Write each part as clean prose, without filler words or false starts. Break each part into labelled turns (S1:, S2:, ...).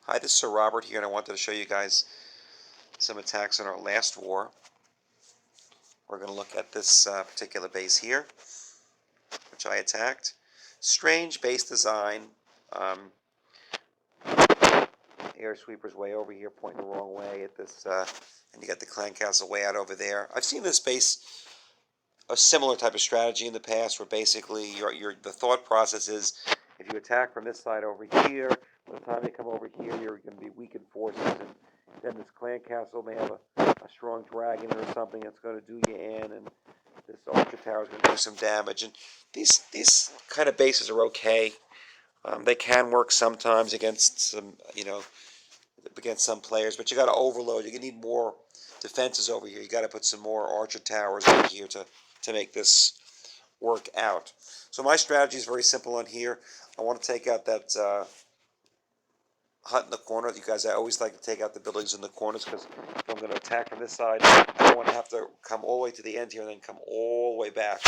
S1: Hi, this is Sir Robert here, and I wanted to show you guys some attacks on our last war. We're going to look at this particular base here, which I attacked. Strange base design. Um, Air sweeper's way over here, pointing the wrong way at this, and you got the clan castle way out over there. I've seen this base, a similar type of strategy in the past, where basically the thought process is, if you attack from this side over here, by the time they come over here, you're going to be weakened forces, and then this clan castle may have a strong dragon or something that's going to do you in, and this archer tower is going to do some damage. And these kind of bases are okay. They can work sometimes against some, against some players, but you got to overload. You need more defenses over here. You got to put some more archer towers over here to make this work out. So my strategy is very simple on here. I want to take out that hut in the corner. You guys, I always like to take out the buildings in the corners, because if I'm going to attack from this side, I don't want to have to come all the way to the end here and then come all the way back.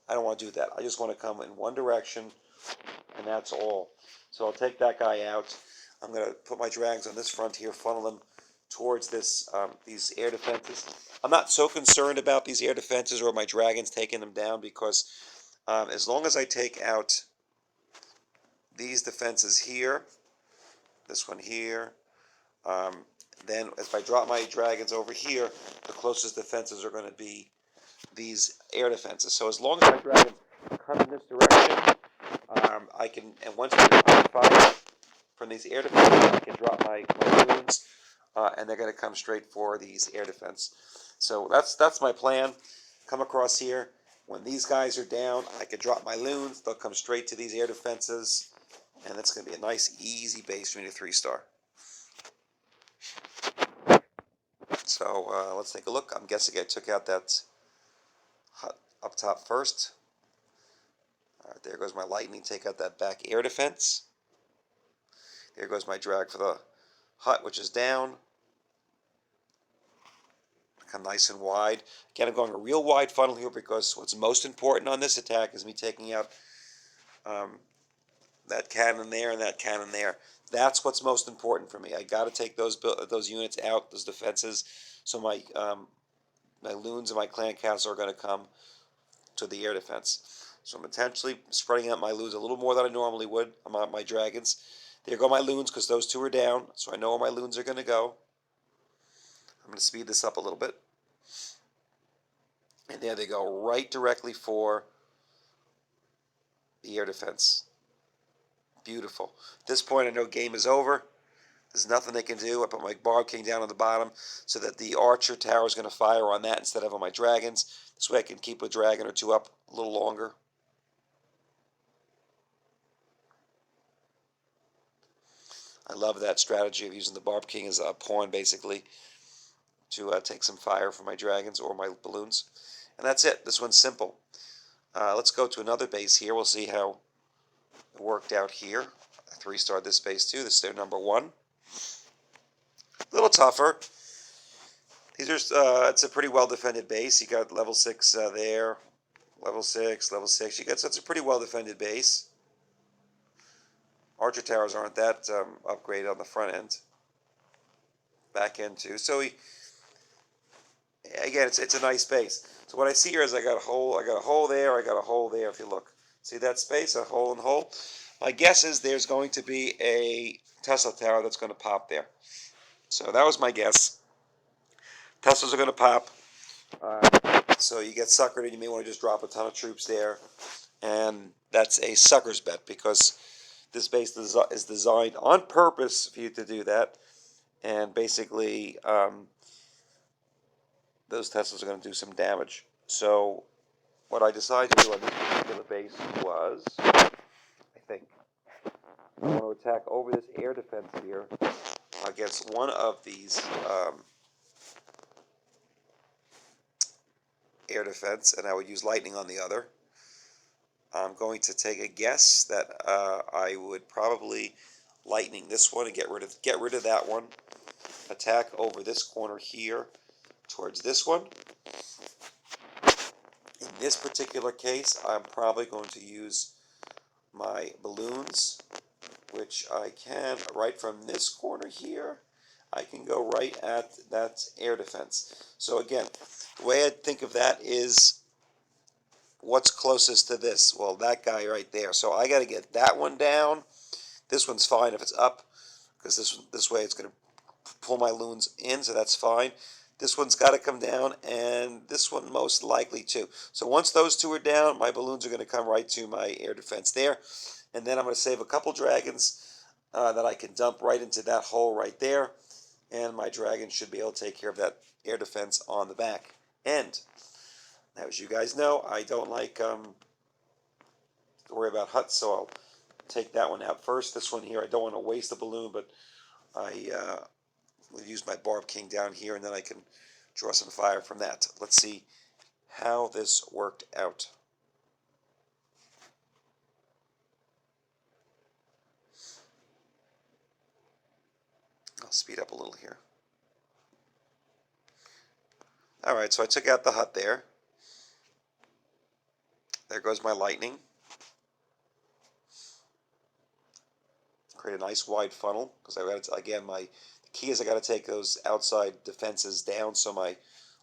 S1: I don't want to do that. I just want to come in one direction, and that's all. So I'll take that guy out. I'm going to put my dragons on this front here, funnel them towards this these air defenses. I'm not so concerned about these air defenses or my dragons taking them down, because as long as I take out these defenses here, this one here, then if I drop my dragons over here, the closest defenses are going to be these air defenses. So as long as my dragons come in this direction, I can, and once they fire from these air defenses, I can drop my balloons, and they're going to come straight for these air defense. So that's my plan. Come across here. When these guys are down, I can drop my loons. They'll come straight to these air defenses, and that's going to be a nice, easy base for me to 3-star. So let's take a look. I'm guessing I took out that hut up top first. All right, there goes my lightning. Take out that back air defense. There goes my drag for the hut, which is down. Come nice and wide. Again, I'm going a real wide funnel here, because what's most important on this attack is me taking out that cannon there and that cannon there. That's what's most important for me. I got to take those units out, those defenses, so my loons and my clan castle are going to come to the air defense. So I'm intentionally spreading out my loons a little more than I normally would. I'm on my dragons. There go my loons, because those two are down, so I know where my loons are going to go. I'm going to speed this up a little bit. And there they go, right directly for the air defense. Beautiful. At this point, I know game is over. There's nothing they can do. I put my Barb King down on the bottom so that the archer tower is going to fire on that instead of on my dragons. This way I can keep a dragon or two up a little longer. I love that strategy of using the Barb King as a pawn, basically, to take some fire from my dragons or my balloons. And that's it. This one's simple. Let's go to another base here. We'll see how it worked out here. I 3-starred this base too. This is their number 1. A little tougher. These are it's a pretty well defended base. You got level 6 there, level 6, level 6. You got, so it's a pretty well defended base. Archer towers aren't that upgraded on the front end. Back end too. So again, it's a nice base. So what I see here is I got a hole there, I got a hole there. If you look, see that space, a hole and hole. My guess is there's going to be a Tesla tower that's going to pop there. So that was my guess. Teslas are going to pop. So you get suckered, and you may want to just drop a ton of troops there. And that's a sucker's bet, because this base is designed on purpose for you to do that. And basically, those Teslas are going to do some damage. So what I decided to do on this particular base was, I think, I want to attack over this air defense here against one of these air defense, and I would use lightning on the other. I'm going to take a guess that I would probably lightning this one and get rid of that one. Attack over this corner here towards this one. In this particular case, I'm probably going to use my balloons which I can, right from this corner here, I can go right at that air defense. So again, the way I think of that is what's closest to this? Well, that guy right there. So I got to get that one down. This one's fine if it's up, because this way it's going to pull my loons in, so that's fine. This one's got to come down, and this one most likely too. So once those two are down, my balloons are going to come right to my air defense there. And then I'm going to save a couple dragons that I can dump right into that hole right there. And my dragon should be able to take care of that air defense on the back end. Now, as you guys know, I don't like to worry about huts, so I'll take that one out first. This one here, I don't want to waste a balloon, but I will use my Barb King down here, and then I can draw some fire from that. Let's see how this worked out. I'll speed up a little here. Alright, so I took out the hut there. There goes my lightning. Create a nice wide funnel, because I got to, again, the key is I got to take those outside defenses down, so my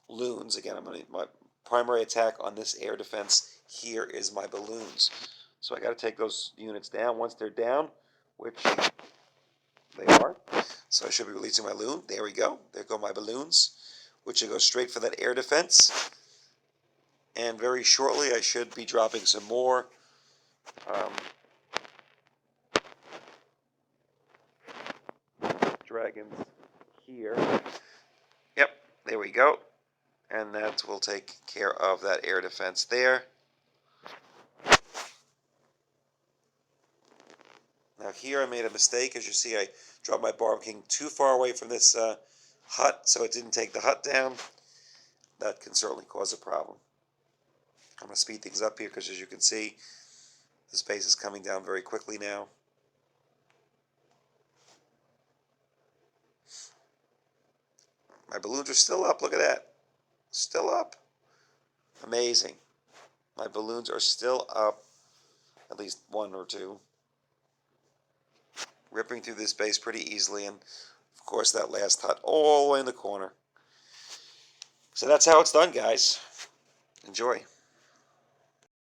S1: loons, again, my primary attack on this air defense here is my balloons. So I got to take those units down. Once they're down, which they are, so I should be releasing my loon. There we go. There go my balloons, which will go straight for that air defense. And very shortly, I should be dropping some more dragons here. Yep, there we go. And that will take care of that air defense there. Now here I made a mistake. As you see, I dropped my Barb King too far away from this hut, so it didn't take the hut down. That can certainly cause a problem. I'm going to speed things up here because, as you can see, the space is coming down very quickly now. My balloons are still up. Look at that. Still up. Amazing. My balloons are still up. At least one or two. Ripping through this base pretty easily. And, of course, that last hut all the way in the corner. So that's how it's done, guys. Enjoy.